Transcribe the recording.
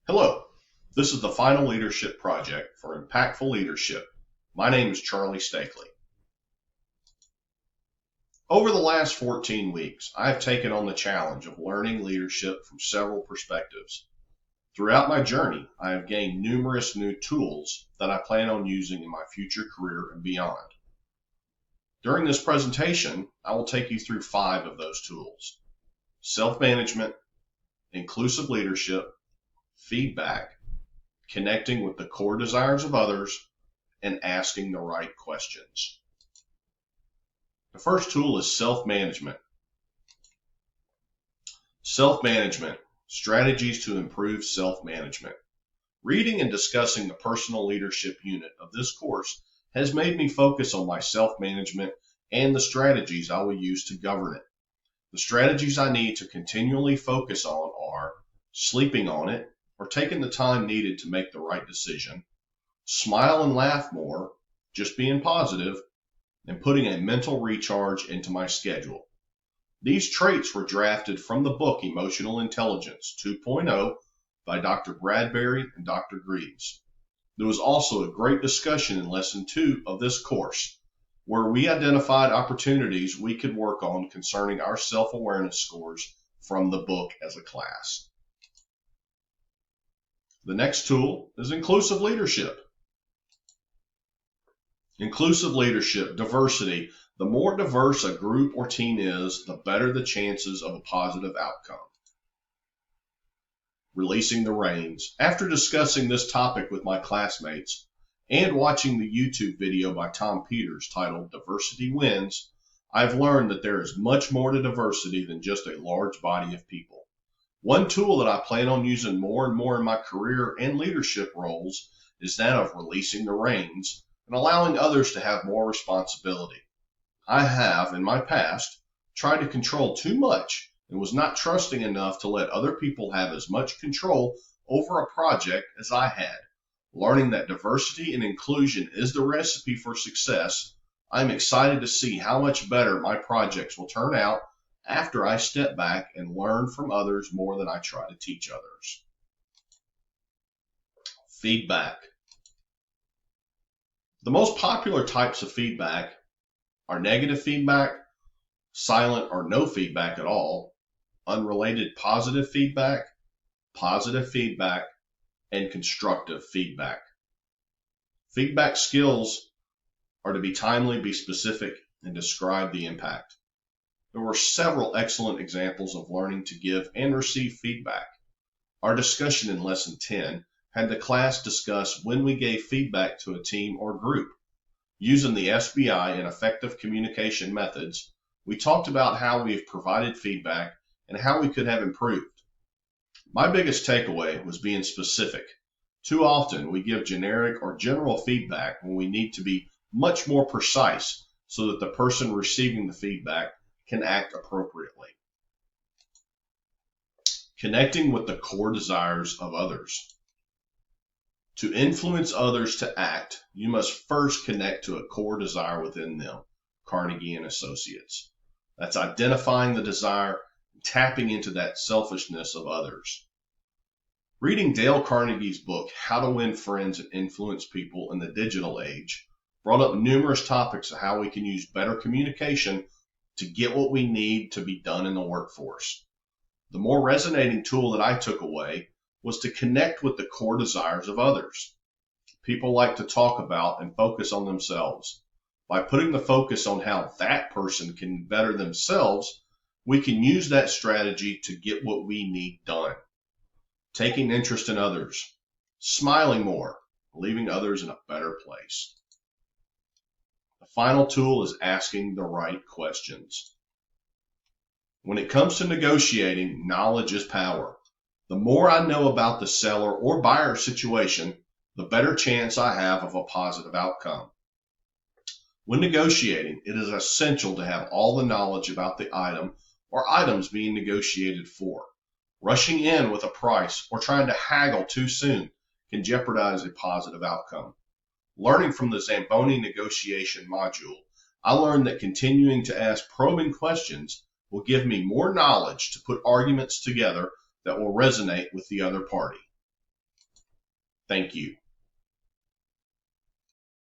Hello, this is the Final Leadership Project for Impactful Leadership. My name is Charlie Stakely. Over the last 14 weeks, I have taken on the challenge of learning leadership from several perspectives. Throughout my journey, I have gained numerous new tools that I plan on using in my future career and beyond. During this presentation, I will take you through 5 of those tools: self-management, inclusive leadership, feedback, connecting with the core desires of others, and asking the right questions. The first tool is self-management. Self-management, strategies to improve self-management. Reading and discussing the personal leadership unit of this course has made me focus on my self-management and the strategies I will use to govern it. The strategies I need to continually focus on are sleeping on it, or taking the time needed to make the right decision, smile and laugh more, just being positive, and putting a mental recharge into my schedule. These traits were drafted from the book Emotional Intelligence 2.0 by Dr. Bradbury and Dr. Greaves. There was also a great discussion in Lesson 2 of this course, where we identified opportunities we could work on concerning our self-awareness scores from the book as a class. The next tool is inclusive leadership. Inclusive leadership, diversity. The more diverse a group or team is, the better the chances of a positive outcome. Releasing the reins. After discussing this topic with my classmates and watching the YouTube video by Tom Peters titled Diversity Wins, I've learned that there is much more to diversity than just a large body of people. One tool that I plan on using more and more in my career and leadership roles is that of releasing the reins and allowing others to have more responsibility. I have, in my past, tried to control too much and was not trusting enough to let other people have as much control over a project as I had. Learning that diversity and inclusion is the recipe for success, I'm excited to see how much better my projects will turn out after I step back and learn from others more than I try to teach others. Feedback. The most popular types of feedback are negative feedback, silent or no feedback at all, unrelated positive feedback, and constructive feedback. Feedback skills are to be timely, be specific, and describe the impact. There were several excellent examples of learning to give and receive feedback. Our discussion in Lesson 10 had the class discuss when we gave feedback to a team or group. Using the SBI and effective communication methods, we talked about how we have provided feedback and how we could have improved. My biggest takeaway was being specific. Too often we give generic or general feedback when we need to be much more precise so that the person receiving the feedback can act appropriately. Connecting with the core desires of others. To influence others to act, you must first connect to a core desire within them, Carnegie and Associates. That's identifying the desire and tapping into that selfishness of others. Reading Dale Carnegie's book, How to Win Friends and Influence People in the Digital Age, brought up numerous topics of how we can use better communication to get what we need to be done in the workforce. The more resonating tool that I took away was to connect with the core desires of others. People like to talk about and focus on themselves. By putting the focus on how that person can better themselves, we can use that strategy to get what we need done. Taking interest in others, smiling more, leaving others in a better place. The final tool is asking the right questions. When it comes to negotiating, knowledge is power. The more I know about the seller or buyer situation, the better chance I have of a positive outcome. When negotiating, it is essential to have all the knowledge about the item or items being negotiated for. Rushing in with a price or trying to haggle too soon can jeopardize a positive outcome. Learning from the Zamboni negotiation module, I learned that continuing to ask probing questions will give me more knowledge to put arguments together that will resonate with the other party. Thank you.